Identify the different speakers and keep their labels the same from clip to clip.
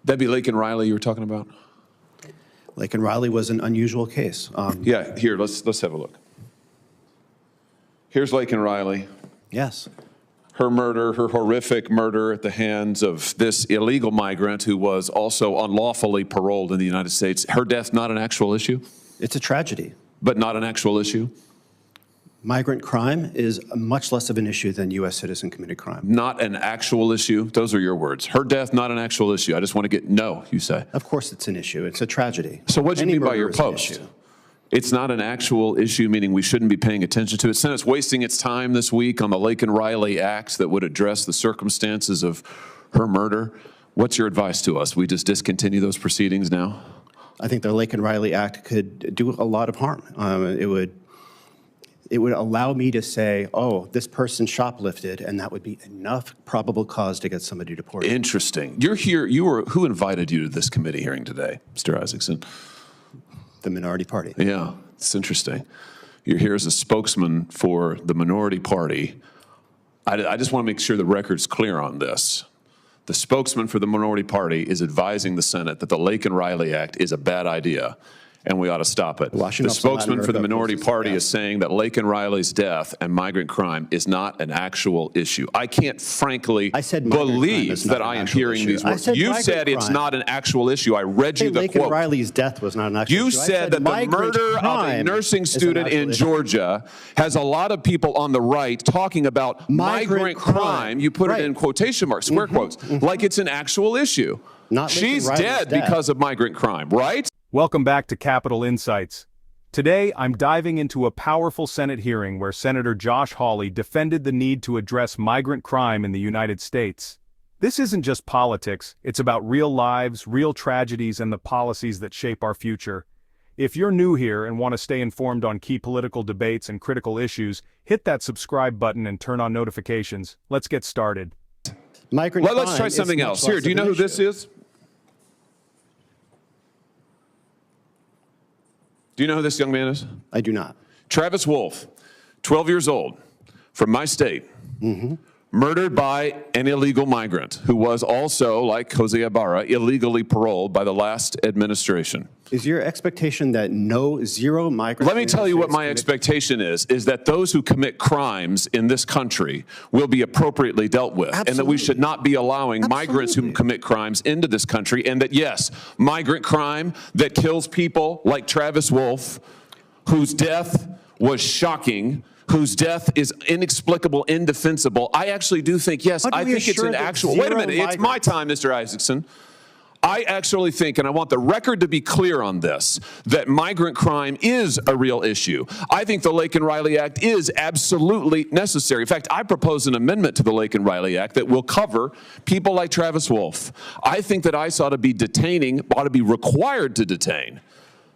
Speaker 1: That'd be Laken Riley you were talking about?
Speaker 2: Laken Riley was an unusual case.
Speaker 1: Yeah, here, let's have a look. Here's Laken Riley.
Speaker 2: Yes.
Speaker 1: Her murder, her horrific murder at the hands of this illegal migrant who was also unlawfully paroled in the United States. Her death, not an actual issue?
Speaker 2: It's a tragedy.
Speaker 1: But not an actual issue?
Speaker 2: Migrant crime is much less of an issue than U.S. citizen committed crime.
Speaker 1: Not an actual issue? Those are your words. Her death, not an actual issue. I just want to get, no, you say.
Speaker 2: Of course it's an issue. It's a tragedy.
Speaker 1: So what do you mean by your
Speaker 2: murder is an
Speaker 1: post?
Speaker 2: issue.
Speaker 1: It's not an actual issue, meaning we shouldn't be paying attention to it. Senate's wasting its time this week on the Laken Riley acts that would address the circumstances of her murder. What's your advice to us? We just discontinue those proceedings now?
Speaker 2: I think the Laken Riley Act could do a lot of harm. It would allow me to say, oh, this person shoplifted, and that would be enough probable cause to get somebody deported.
Speaker 1: Interesting. You're here, who invited you to this committee hearing today, Mr. Isaacson?
Speaker 2: The minority party.
Speaker 1: Yeah, it's interesting. You're here as a spokesman for the minority party. I just want to make sure the record's clear on this. The spokesman for the minority party is advising the Senate that the Laken Riley Act is a bad idea and we ought to stop it. The spokesman for the minority party is saying that Laken Riley's death and migrant crime is not an actual issue. I can't frankly believe that I am hearing these words. You said it's not an actual issue. I read you the quote.
Speaker 2: Laken Riley's death was not an actual issue.
Speaker 1: You said that the murder of a nursing student in Georgia has a lot of people on the right talking about migrant crime. You put it in quotation marks, square quotes, like it's an actual issue. She's dead because of migrant crime, right?
Speaker 3: Welcome back to Capitol Insights. Today, I'm diving into a powerful Senate hearing where Senator Josh Hawley defended the need to address migrant crime in the United States. This isn't just politics, it's about real lives, real tragedies, and the policies that shape our future. If you're new here and want to stay informed on key political debates and critical issues, hit that subscribe button and turn on notifications. Let's get started.
Speaker 1: Let's try something else. Here, do you know who this is? Do you know who this young man is?
Speaker 2: I do not.
Speaker 1: Travis Wolf, 12 years old, from my state, murdered by an illegal migrant who was also, like Jose Ibarra, illegally paroled by the last administration.
Speaker 2: Is your expectation that zero migrants?
Speaker 1: Let me tell you what my expectation is that those who commit crimes in this country will be appropriately dealt with. And that we should not be allowing migrants who commit crimes into this country, and that, yes, migrant crime that kills people like Travis Wolf, whose death was shocking, whose death is inexplicable, indefensible. I actually do think, yes, I think it's an actual, wait a minute, it's my time, Mr. Isaacson. I actually think, and I want the record to be clear on this, that migrant crime is a real issue. I think the Laken Riley Act is absolutely necessary. In fact, I propose an amendment to the Laken Riley Act that will cover people like Travis Wolf. I think that ICE ought to be required to detain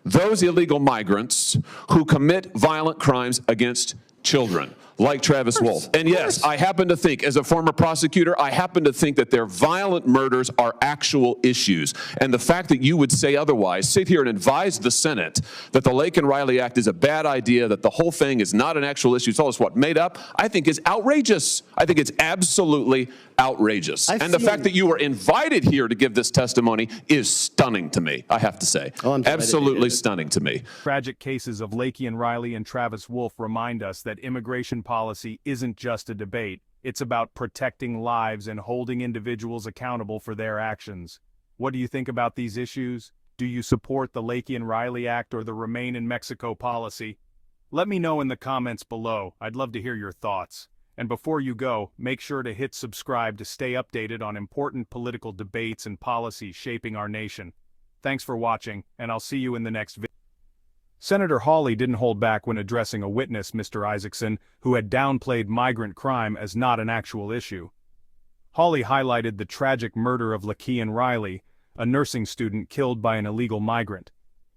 Speaker 1: those illegal migrants who commit violent crimes against children, like Travis Wolf. And yes, I happen to think, as a former prosecutor, I happen to think that their violent murders are actual issues. And the fact that you would say otherwise, sit here and advise the Senate that the Laken Riley Act is a bad idea, that the whole thing is not an actual issue, tell us what, made up, I think is outrageous. I think it's absolutely outrageous. And the fact that you were invited here to give this testimony is stunning to me, I have to say. Absolutely stunning to me.
Speaker 3: Tragic cases of Laken Riley and Travis Wolf remind us that immigration policy isn't just a debate, it's about protecting lives and holding individuals accountable for their actions. What do you think about these issues? Do you support the Laken Riley Act or the Remain in Mexico policy? Let me know in the comments below. I'd love to hear your thoughts. And before you go, make sure to hit subscribe to stay updated on important political debates and policies shaping our nation. Thanks for watching, and I'll see you in the next video. Senator Hawley didn't hold back when addressing a witness, Mr. Isaacson, who had downplayed migrant crime as not an actual issue. Hawley highlighted the tragic murder of Laken Riley, a nursing student killed by an illegal migrant.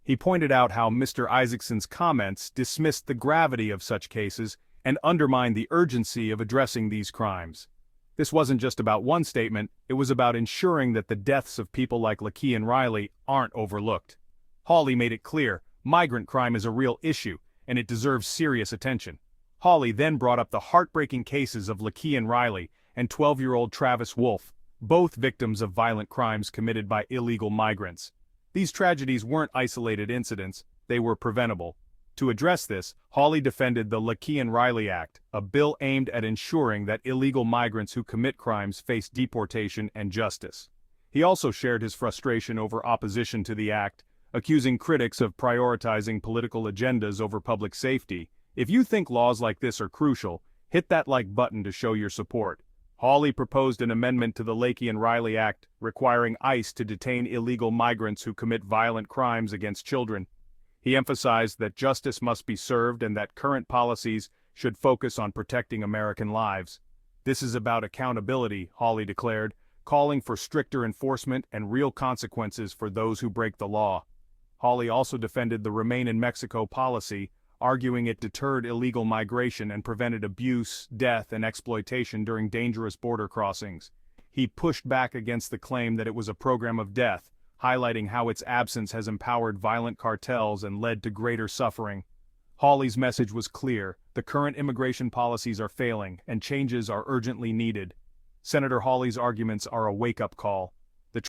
Speaker 3: He pointed out how Mr. Isaacson's comments dismissed the gravity of such cases and undermined the urgency of addressing these crimes. This wasn't just about one statement, it was about ensuring that the deaths of people like Laken Riley aren't overlooked. Hawley made it clear, migrant crime is a real issue, and it deserves serious attention. Hawley then brought up the heartbreaking cases of Laken Riley and 12-year-old Travis Wolf, both victims of violent crimes committed by illegal migrants. These tragedies weren't isolated incidents, they were preventable. To address this, Hawley defended the Laken-Riley Act, a bill aimed at ensuring that illegal migrants who commit crimes face deportation and justice. He also shared his frustration over opposition to the act, accusing critics of prioritizing political agendas over public safety. If you think laws like this are crucial, hit that like button to show your support. Hawley proposed an amendment to the Laken-Riley Act requiring ICE to detain illegal migrants who commit violent crimes against children. He emphasized that justice must be served and that current policies should focus on protecting American lives. This is about accountability, Hawley declared, calling for stricter enforcement and real consequences for those who break the law. Hawley also defended the Remain in Mexico policy, arguing it deterred illegal migration and prevented abuse, death, and exploitation during dangerous border crossings. He pushed back against the claim that it was a program of death, highlighting how its absence has empowered violent cartels and led to greater suffering. Hawley's message was clear: the current immigration policies are failing, and changes are urgently needed. Senator Hawley's arguments are a wake-up call.